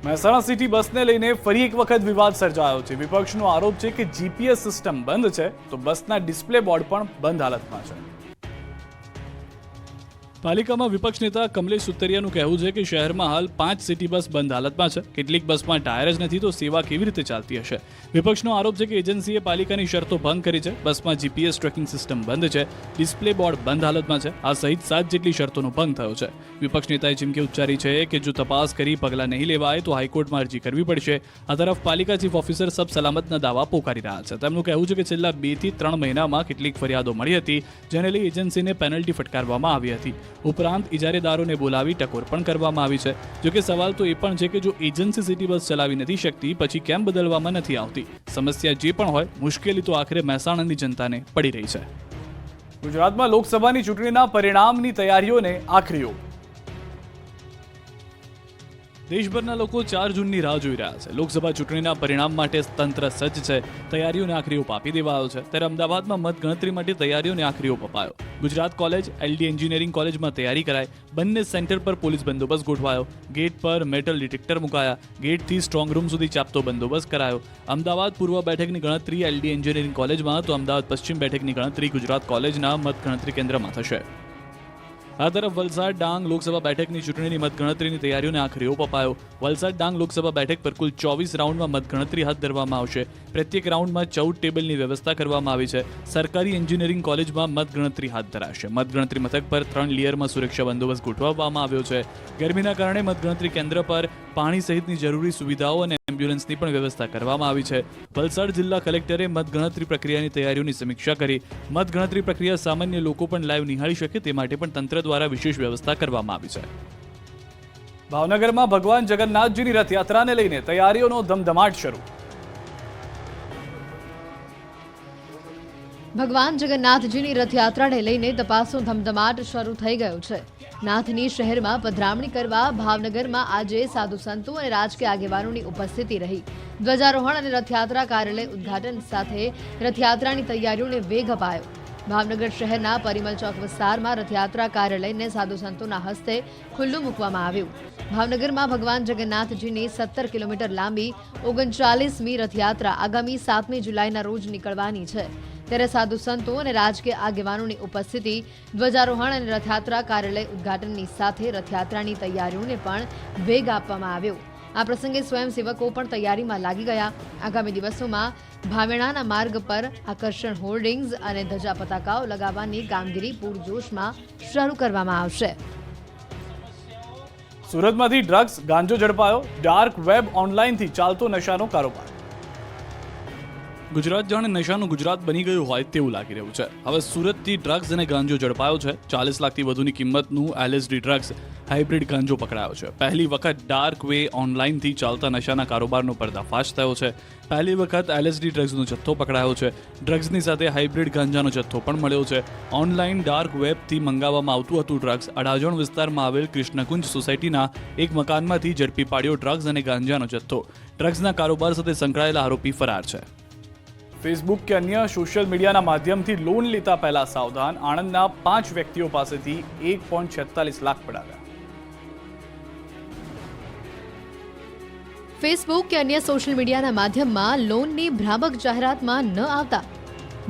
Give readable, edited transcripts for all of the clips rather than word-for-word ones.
Mehsana city બસને લઈને ફરી એક વખત વિવાદ સર્જાયો છે। વિપક્ષનો આરોપ છે કે જીપીએસ સિસ્ટમ બંધ છે તો બસના ડિસ્પ્લે બોર્ડ પણ બંધ હાલતમાં છે। પાલિકામાં વિપક્ષ નેતા કમલેશ સુતરિયાનું કહેવું છે કે શહેરમાં હાલ 5 સિટી બસ બંધ હાલતમાં છે। કેટલીક બસમાં ટાયર જ નથી તો સેવા કેવી રીતે ચાલતી હશે। વિપક્ષનો આરોપ છે કે એજન્સીએ પાલિકાની શરતો ભંગ કરી છે। બસમાં જીપીએસ ટ્રેકિંગ સિસ્ટમ બંધ છે, ડિસ્પ્લે બોર્ડ બંધ હાલતમાં છે। આ સહિત 7 જેટલી શરતોનો ભંગ થયો છે। વિપક્ષ નેતાએ ચીમકી ઉચ્ચારી છે કે જો તપાસ કરી પગલાં નહીં લેવાય તો હાઈકોર્ટમાં અરજી કરવી પડશે। આ તરફ પાલિકા ચીફ ઓફિસર સબ સલામતના દાવા પોકારી રહ્યા છે। તેમનું કહેવું છે કે છેલ્લા 2 થી 3 મહિનામાં કેટલીક ફરિયાદો મળી હતી જેને લઈ એજન્સીને પેનલ્ટી ફટકારવામાં આવી હતી। ઉપરાંત ઇજારેદારોને બોલાવી ટકોર પણ કરવામાં આવી છે। જોકે સવાલ તો એ પણ છે કે જો એજન્સી સિટી બસ ચલાવી નથી શકતી પછી કેમ બદલવામાં નથી આવતી। સમસ્યા જે પણ હોય, મુશ્કેલી તો આખરે મહેસાણાની જનતાને પડી રહી છે। ગુજરાતમાં લોકસભાની ચૂંટણીના પરિણામની તૈયારીઓને આખરી ઓપ। દેશભરના લોકો 4 જૂનની રાહ જોઈ રહ્યા છે। લોકસભા ચૂંટણીના પરિણામ માટે તંત્ર સજ્જ છે। તૈયારીઓને આખરી ઓપ આપી દેવાયો છે। ત્યારે અમદાવાદમાં મતગણતરી માટે તૈયારીઓને આખરી ઓપ અપાયો। ગુજરાત કોલેજ, એલડી એન્જિનિયરિંગ કોલેજમાં તૈયારી કરાઈ। બંને સેન્ટર પર પોલીસ બંદોબસ્ત ગોઠવાયો। ગેટ પર મેટલ ડિટેક્ટર મુકાયા। ગેટથી સ્ટ્રોંગ રૂમ સુધી ચાંપતો બંદોબસ્ત કરાયો। અમદાવાદ પૂર્વ બેઠકની ગણતરી એલડી એન્જિનિયરિંગ કોલેજમાં તો અમદાવાદ પશ્ચિમ બેઠકની ગણતરી ગુજરાત કોલેજના મતગણતરી કેન્દ્રમાં થશે। આ તરફ વલસાડ ડાંગ લોકસભા બેઠકની ચૂંટણીની મતગણતરીની તૈયારીઓને આખરી ઓપ અપાયો। વલસાડ ડાંગ લોકસભા બેઠક પર કુલ 24 રાઉન્ડમાં મતગણતરી હાથ ધરવામાં આવશે। પ્રત્યેક રાઉન્ડમાં 14 ટેબલની વ્યવસ્થા કરવામાં આવી છે। સરકારી એન્જિનિયરિંગ કોલેજમાં મતગણતરી હાથ ધરાશે। મતગણતરી મથક પર 3 લેયરમાં સુરક્ષા બંદોબસ્ત ગોઠવવામાં આવ્યો છે। ગરમીના કારણે મતગણતરી કેન્દ્ર પર પાણી સહિતની જરૂરી સુવિધાઓ અને એમ્બ્યુલન્સની પણ વ્યવસ્થા કરવામાં આવી છે। વલસાડ જિલ્લા કલેક્ટરે મતગણતરી પ્રક્રિયાની તૈયારીઓની સમીક્ષા કરી। મતગણતરી પ્રક્રિયા સામાન્ય લોકો પણ લાઈવ નિહાળી શકે તે માટે પણ તંત્ર દ્વારા વિશેષ વ્યવસ્થા કરવામાં આવી છે। ભાવનગરમાં ભગવાન જગન્નાથજીની રથયાત્રાને લઈને તૈયારીઓનો ધમધમાટ શરૂ। ભગવાન જગન્નાથજીની રથયાત્રાને લઈને તપાસનો ધમધમાટ શરૂ થઈ ગયો છે। નાથની શહેરમાં પધરામણી કરવા ભાવનગરમાં આજે સાધુ સંતો અને રાજકીય આગેવાનોની ઉપસ્થિતિ રહી। ધ્વજારોહણ અને રથયાત્રા કાર્યાલય ઉદ્ઘાટન સાથે રથયાત્રાની તૈયારીઓને વેગ અપાયો। ભાવનગર શહેરના પરિમલ ચોક વિસ્તારમાં રથયાત્રા કાર્યાલયને સાધુ સંતોના હસ્તે ખુલ્લું મૂકવામાં આવ્યું। ભાવનગરમાં ભગવાન જગન્નાથજીની 17 કિલોમીટર લાંબી 39મી રથયાત્રા આગામી 7મી જુલાઈના રોજ નીકળવાની છે। ત્યારે સાધુ સંતો અને રાજકીય આગેવાનોની ઉપસ્થિતિ, ધ્વજારોહણ અને રથયાત્રા કાર્યાલય ઉદ્ઘાટનની સાથે રથયાત્રાની તૈયારીઓને પણ વેગ આપવામાં આવ્યો। આ પ્રસંગે સ્વયંસેવકો પણ તૈયારીમાં લાગી ગયા। આગામી દિવસોમાં ભાવેણાના માર્ગ પર આકર્ષણ હોર્ડિંગ્સ અને ધજા પતાકાઓ લગાવવાની કામગીરી પૂરજોશમાં શરૂ કરવામાં આવશે। સુરતમાંથી ડ્રગ્સ, ગાંજો ઝડપાયો। ડાર્ક વેબ ઓનલાઈનથી ચાલતો નશાનો કારોબાર। ગુજરાત જાણે નશાનું ગુજરાત બની ગયું હોય તેવું લાગી રહ્યું છે। હવે સુરતથી ડ્રગ્સ અને ગાંજો ઝડપાયો છે। 40 લાખથી વધુની કિંમતનું એલએસડી ડ્રગ્સ હાઇબ્રિડ ગાંજો પકડાયો છે। પહેલી વખત ડાર્ક વે ઓનલાઈનથી ચાલતા નશાના કારોબારનો પર્દાફાશ થયો છે। પહેલી વખત એલએસડી ડ્રગ્સનો જથ્થો પકડાયો છે। ડ્રગ્સની સાથે હાઇબ્રિડ ગાંજાનો જથ્થો પણ મળ્યો છે। ઓનલાઈન ડાર્ક વેબથી મંગાવવામાં આવતું હતું ડ્રગ્સ। અડાજણ વિસ્તારમાં આવેલ કૃષ્ણકુંજ સોસાયટીના એક મકાનમાંથી ઝડપી પાડ્યો ડ્રગ્સ અને ગાંજાનો જથ્થો। ડ્રગ્સના કારોબાર સાથે સંકળાયેલા આરોપી ફરાર છે। ફેસબુક કે અન્ય સોશિયલ મીડિયાના માધ્યમથી લોન લેતા પહેલા સાવધાન। આણંદના 5 વ્યક્તિઓ પાસેથી 1.46 લાખ પડાવ્યા। ફેસબુક કે અન્ય સોશિયલ મીડિયાના માધ્યમમાં લોનની ભ્રામક જાહેરાતમાં ન આવતા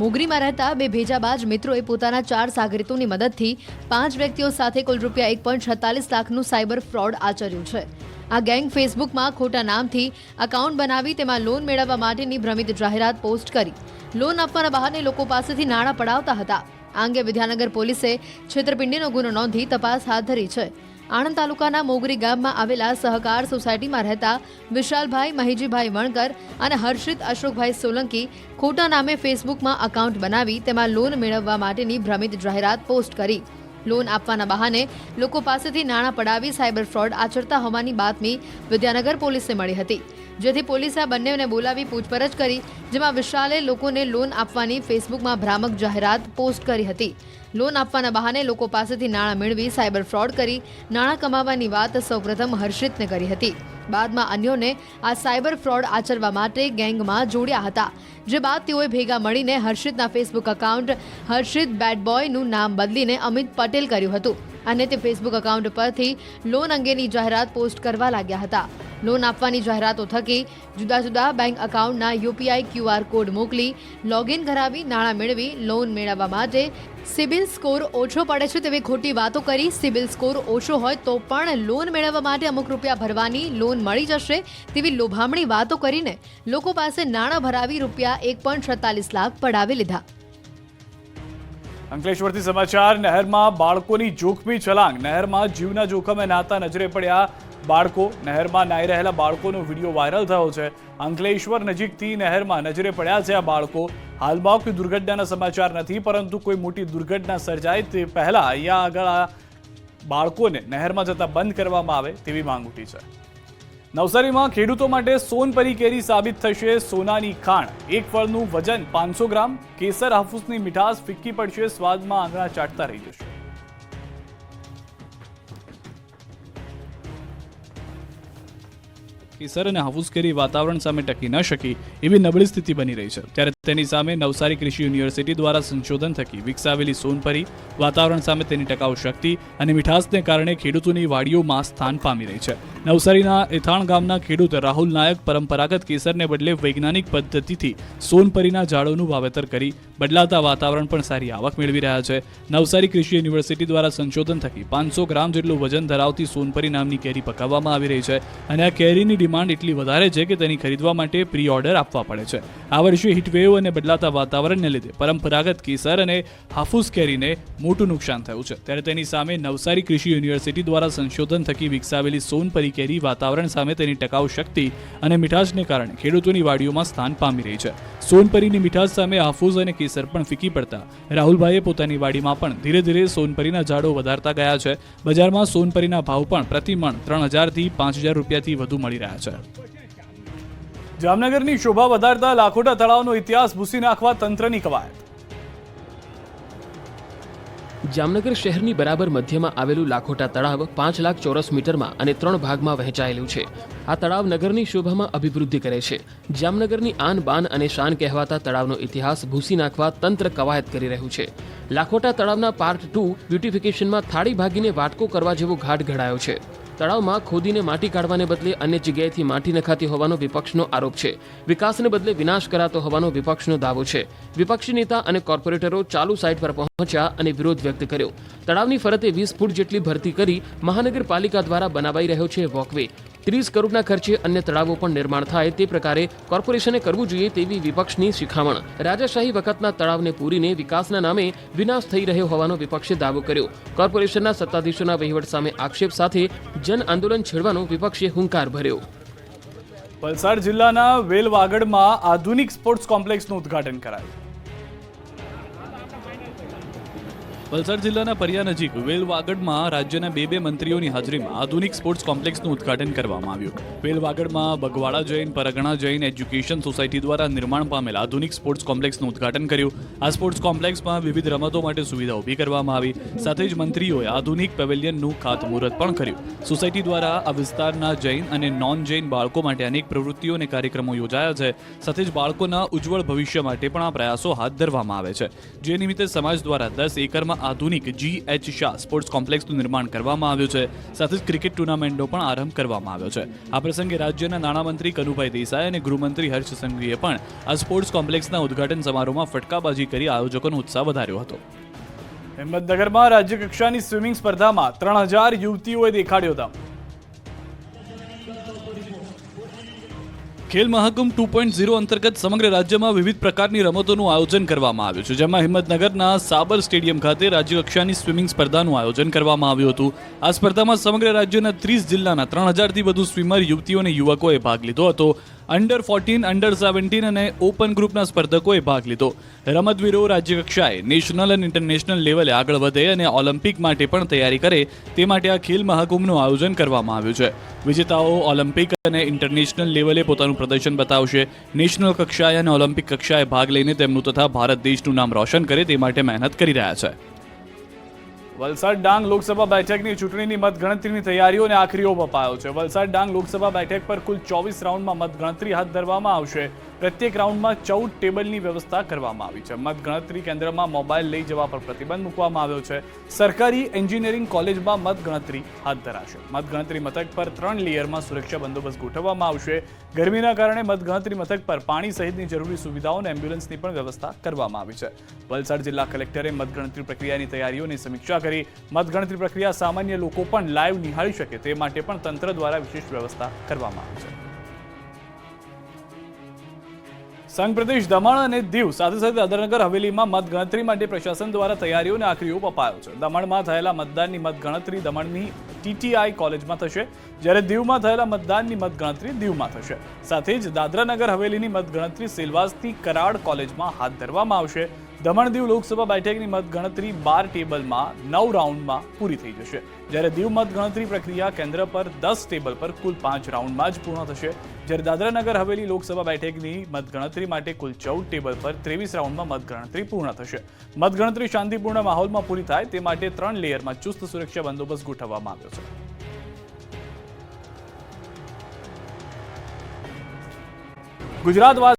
મોગરીમાં રહેતા 2 ભેજાબાજ મિત્રોએ પોતાના 4 સાગરીતોની મદદથી 5 વ્યક્તિઓ સાથે કુલ રૂપિયા 1.46 લાખનું સાયબર ફ્રોડ આચર્યું છે। આ ગેંગ ફેસબુકમાં ખોટા નામથી એકાઉન્ટ બનાવી તેમાં લોન મેળવવા માટેની ભ્રમિત જાહેરાત પોસ્ટ કરી લોન આપવાના બહાને લોકો પાસેથી નાણાં પડાવતા હતા। આ અંગે વિદ્યાનગર પોલીસે છેતરપિંડીનો ગુનો નોંધી તપાસ હાથ ધરી છે। આણંદ તાલુકાના મોગરી ગામમાં આવેલા સહકાર સોસાયટીમાં રહેતા વિશાલભાઈ મહીજીભાઈ વણકર અને હર્ષિત અશોકભાઈ સોલંકી ખોટા નામે ફેસબુકમાં એકાઉન્ટ બનાવી તેમાં લોન મેળવવા માટેની ભ્રમિત જાહેરાત પોસ્ટ કરી લોન આપવાના બહાને લોકો પાસેથી નાણાં પડાવી સાયબર ફ્રોડ આચરતા હોવાની બાતમી વિદ્યાનગર પોલીસને મળી હતી। જેથી પોલીસે આ બંનેને બોલાવી પૂછપરછ કરી જેમાં વિશાલે લોકોને લોન આપવાની ફેસબુકમાં ભ્રામક જાહેરાત પોસ્ટ કરી હતી। લોન આપવાના બહાને લોકો પાસેથી નાણાં મેળવી સાયબર ફ્રોડ કરી નાણાં કમાવાની વાત સૌપ્રથમ હર્ષિતને કરી હતી। બાદમાં અન્યોને આ સાયબર ફ્રોડ આચરવા માટે ગેંગમાં જોડ્યા હતા। જે બાદ તેઓએ ભેગા મળીને હર્ષિતના ફેસબુક એકાઉન્ટ હર્ષિત બેડ બોયનું નામ બદલીને અમિત પટેલ કર્યું હતું અને તે ફેસબુક એકાઉન્ટ પરથી લોન અંગેની જાહેરાત પોસ્ટ કરવા લાગ્યા હતા। લોન આપવાની જાહેરાતો થકી જુદા જુદા બેંક એકાઉન્ટના યુપીઆઈ QR કોડ મોકલી લોગિન કરાવી નાણાં મેળવી લોન મેળવવા માટે સિબિલ સ્કોર ઓછો પડે છે તેવી ખોટી વાતો કરી સિબિલ સ્કોર ઓછો હોય તો પણ લોન મેળવવા માટે અમુક રૂપિયા ભરવાની લોન મળી જશે તેવી લોભામણી વાતો કરીને લોકો પાસે નાણાં ભરાવી રૂપિયા 1.46 લાખ પડાવી લીધા. અંકલેશ્વરથી સમાચાર. નહેરમાં બાળકોની જોખમી છલાંગ. નહેરમાં જીવના જોખમે નાતા નજરે પડ્યા બાળકો. નહેરમાં નાહી રહેલા બાળકોનો વિડીયો વાયરલ થયો છે. અંકલેશ્વર નજીકથી નહેરમાં નજરે પડ્યા છે આ બાળકો. હાલમાં કોઈ દુર્ઘટનાના સમાચાર નથી, પરંતુ કોઈ મોટી દુર્ઘટના સર્જાય તે પહેલા અહીંયા આગળ આ બાળકોને નહેરમાં જતા બંધ કરવામાં આવે તેવી માંગ ઉઠી છે. નવસારીમાં ખેડૂતો માટે સોનપરી કેરી સાબિત થશે સોનાની ખાણ. એક ફળનું વજન 500 ગ્રામ. કેસર હાફૂસની મીઠાશ ફિક્કી પડશે, સ્વાદમાં આંગળા ચાટતા રહી જશે. કેસર અને હાફૂસ કેરી વાતાવરણ સામે ટકી ન શકી એવી નબળી સ્થિતિ બની રહી છે, ત્યારે તેની સામે નવસારી કૃષિ યુનિવર્સિટી દ્વારા સંશોધન થકી વિકસાવેલી સોનપરી વાતાવરણ સામે તેની ટકાઉ શક્તિ અને મીઠાશને કારણે ખેડૂતોની વાડીઓમાં સ્થાન પામી રહી છે. નવસારીના એથાણ ગામના ખેડૂત રાહુલ નાયક પરંપરાગત કેસરને બદલે વૈજ્ઞાનિક પદ્ધતિથી સોનપરીના ઝાડોનું વાવેતર કરી બદલાતા વાતાવરણ પણ સારી આવક મેળવી રહ્યા છે. નવસારી કૃષિ યુનિવર્સિટી દ્વારા સંશોધન થકી 500 ગ્રામ જેટલું વજન ધરાવતી સોનપરી નામની કેરી પકાવવામાં આવી રહી છે અને આ કેરીની ડિમાન્ડ એટલી વધારે છે કે તેની ખરીદવા માટે પ્રી ઓર્ડર આપવા પડે છે. આ વર્ષે હીટવેવ અને બદલાતા વાતાવરણને લીધે પરંપરાગત કેસર અને હાફૂસ કેરીને મોટું નુકસાન થયું છે, ત્યારે તેની સામે નવસારી કૃષિ યુનિવર્સિટી દ્વારા સંશોધન થકી વિકસાવેલી સોનપરી કેરી વાતાવરણ સામે તેની ટકાઉ શક્તિ અને મીઠાશને કારણે ખેડૂતોની વાડીઓમાં સ્થાન પામી રહી છે. સોનપરીની મીઠાશ સામે હાફૂસ અને કેસર પણ ફીકી પડતા રાહુલભાઈએ પોતાની વાડીમાં પણ ધીરે ધીરે સોનપરીના ઝાડો વધારતા ગયા છે. બજારમાં સોનપરીના ભાવ પણ પ્રતિમણ 3000 થી 5000 રૂપિયાથી વધુ મળી રહ્યા છે. જામનગરની શોભા વધારતા લાખોટા તળાવનો ઇતિહાસ ભૂસી નાખવા તંત્રની કવાયત. જામનગર શહેરની બરાબર મધ્યમાં આવેલું લાખોટા તળાવ 5 લાખ ચોરસ મીટરમાં અને 3 ભાગમાં વહેંચાયેલું છે. આ તળાવ નગરની શોભામાં અભિવૃદ્ધિ કરે છે. જામનગરની આન બાન અને શાન કહેવાતા તળાવનો ઇતિહાસ ભૂસી નાખવા તંત્ર કવાયત કરી રહ્યું છે. લાખોટા તળાવના પાર્ટ 2 બ્યુટિફિકેશનમાં થાળી ભાગીને વાટકો કરવા જેવો ઘાટ ઘડાયો છે. તળાવમાં ખોદીને માટી કાઢવાને બદલે અન્ય જગ્યાએથી માટી નખાતી હોવાનો વિપક્ષનો આરોપ છે. વિકાસને બદલે વિનાશ કરાતો હોવાનો વિપક્ષનો દાવો છે. વિપક્ષી નેતા અને કોર્પોરેટરો ચાલુ સાઇટ પર પહોંચ્યા અને વિરોધ વ્યક્ત કર્યો. તળાવની ફરતે 20 ફૂટ જેટલી ભરતી કરી મહાનગરપાલિકા દ્વારા બનાવાઈ રહ્યો છે વોકવે. 30 કરોડના ખર્ચે અન્ય તળાવો પણ નિર્માણ થાય તે પ્રકારે કોર્પોરેશને કરવું જોઈએ તેવી વિપક્ષની શિખામણ. રાજાશાહી વખતના તળાવને પૂરીને વિકાસના નામે વિનાશ થઈ રહ્યો હોવાનો વિપક્ષે દાવો કર્યો. કોર્પોરેશનના સત્તાધીશોના વહીવટ સામે આક્ષેપ સાથે જન આંદોલન છેડવાનો વિપક્ષે હુંકાર ભર્યો. વલસાડ જિલ્લાના વેલવાગડમાં આધુનિક સ્પોર્ટ્સ કોમ્પ્લેક્સનું ઉદ્ઘાટન કરાયું. વલસાડ જિલ્લાના પરિયા નજીક વેલવાગડમાં રાજ્યના બે મંત્રીઓની હાજરીમાં આધુનિક સ્પોર્ટ્સ કોમ્પ્લેક્સનું ઉદ્ઘાટન કરવામાં આવ્યું. વેલવાગડમાં બગવાડા જૈન પરગણા જૈન એજ્યુકેશન સોસાયટી દ્વારા નિર્માણ પામેલ આધુનિક સ્પોર્ટ્સ કોમ્પ્લેક્સનું ઉદ્ઘાટન કર્યું. આ સ્પોર્ટ્સ કોમ્પ્લેક્સમાં વિવિધ રમતો માટે સુવિધા ઊભી કરવામાં આવી. સાથે જ મંત્રીઓએ આધુનિક પેવેલિયનનું ખાતમુહૂર્ત પણ કર્યું. સોસાયટી દ્વારા આ વિસ્તારના જૈન અને નોન જૈન બાળકો માટે અનેક પ્રવૃત્તિઓ અને કાર્યક્રમો યોજાયા છે. સાથે જ બાળકોના ઉજ્જવળ ભવિષ્ય માટે પણ આ પ્રયાસો હાથ ધરવામાં આવે છે. જે નિમિત્તે સમાજ દ્વારા 10 એકરમાં આધુનિક GH શાહ સ્પોર્ટ્સ કોમ્પ્લેક્સનું નિર્માણ કરવામાં આવ્યું છે. સાથે જ ક્રિકેટ ટુર્નામેન્ટનો પણ આરંભ કરવામાં આવ્યો છે. આ પ્રસંગે રાજ્યના નાણામંત્રી કનુભાઈ દેસાઈ અને ગૃહમંત્રી હર્ષ સંઘવીએ પણ આ સ્પોર્ટ્સ કોમ્પ્લેક્સના ઉદ્ઘાટન સમારોહમાં ફટકાબાજી કરી આયોજકોનો ઉત્સાહ વધાર્યો હતો. હિંમતનગરમાં રાજ્ય કક્ષાની સ્વિમિંગ સ્પર્ધામાં 3000 યુવતીઓએ દેખાડ્યો દમ. ખેલ મહાકુંભ 2.0 અંતર્ગત સમગ્ર રાજ્યમાં વિવિધ પ્રકારની રમતોનું આયોજન કરવામાં આવ્યું છે, જેમાં હિંમતનગરના સાબર સ્ટેડિયમ ખાતે રાજ્યકક્ષાની સ્વિમિંગ સ્પર્ધાનું આયોજન કરવામાં આવ્યું હતું. આ સ્પર્ધામાં સમગ્ર રાજ્યના 30 જિલ્લાના 3000થી વધુ સ્વિમર યુવતીઓ અને યુવકોએ ભાગ લીધો હતો. અંડર 14, અંડર 17 અને ઓપન ગ્રુપના સ્પર્ધકોએ ભાગ લીધો. રમતવીરો રાજ્યકક્ષાએ નેશનલ અને ઇન્ટરનેશનલ લેવલે આગળ વધે અને ઓલિમ્પિક માટે પણ તૈયારી કરે તે માટે આ ખેલ મહાકુંભનું આયોજન કરવામાં આવ્યું છે. વિજેતાઓ ઓલિમ્પિક અને ઇન્ટરનેશનલ લેવલે પોતાનું પ્રદર્શન બતાવશે. નેશનલ કક્ષાએ અને ઓલિમ્પિક કક્ષાએ ભાગ લઈને તેમનું તથા ભારત દેશનું નામ રોશન કરે તે માટે મહેનત કરી રહ્યા છે. વલસાડ ડાંગ લોકસભા બેઠકની ચૂંટણીની મતગણતરીની તૈયારીઓને આખરી ઓપ અપાયો છે. વલસાડ ડાંગ લોકસભા બેઠક પર કુલ 24 રાઉન્ડમાં મતગણતરી હાથ ધરવામાં આવશે. પ્રત્યેક રાઉન્ડમાં 14 ટેબલની વ્યવસ્થા કરવામાં આવી છે. મતગણતરી કેન્દ્રમાં મોબાઈલ લઈ જવા પર પ્રતિબંધ મૂકવામાં આવ્યો છે. સરકારી એન્જિનિયરિંગ કોલેજમાં મતગણતરી હાથ ધરાશે. મતગણતરી મથક પર 3 લેયરમાં સુરક્ષા બંદોબસ્ત ગોઠવવામાં આવશે. ગરમીના કારણે મતગણતરી મથક પર પાણી સહિતની જરૂરી સુવિધાઓ અને એમ્બ્યુલન્સની પણ વ્યવસ્થા કરવામાં આવી છે. વલસાડ જિલ્લા કલેક્ટરે મતગણતરી પ્રક્રિયાની તૈયારીઓની સમીક્ષા કરી. મતગણતરી પ્રક્રિયા સામાન્ય લોકો પણ લાઈવ નિહાળી શકે તે માટે પણ તંત્ર દ્વારા વિશેષ વ્યવસ્થા કરવામાં આવી છે. સંઘ પ્રદેશ દમણ અને દીવ સાથે સાથે દાદરાનગર હવેલીમાં મતગણતરી માટે પ્રશાસન દ્વારા તૈયારીઓને આખરી ઓપ અપાયો છે. દમણમાં થયેલા મતદાનની મતગણતરી દમણની TTI કોલેજમાં થશે, જ્યારે દીવમાં થયેલા મતદાનની મતગણતરી દીવમાં થશે. સાથે જ દાદરાનગર હવેલીની મતગણતરી સેલવાસની કરાડ કોલેજમાં હાથ ધરવામાં આવશે. દમણ દીવ લોકસભા બેઠકની મતગણતરી 12 ટેબલમાં 9 રાઉન્ડમાં પૂરી થઈ જશે, જ્યારે દીવ મતગણતરી પ્રક્રિયા કેન્દ્ર પર 10 ટેબલ પર કુલ 5 રાઉન્ડમાં જ પૂર્ણ થશે, જ્યારે દાદરાનગર હવેલી લોકસભા બેઠકની મતગણતરી માટે કુલ 14 ટેબલ પર 23 રાઉન્ડમાં મતગણતરી પૂર્ણ થશે. મતગણતરી શાંતિપૂર્ણ માહોલમાં પૂરી થાય તે માટે 3 લેયરમાં ચુસ્ત સુરક્ષા બંદોબસ્ત ગોઠવવામાં આવ્યો છે. ગુજરાત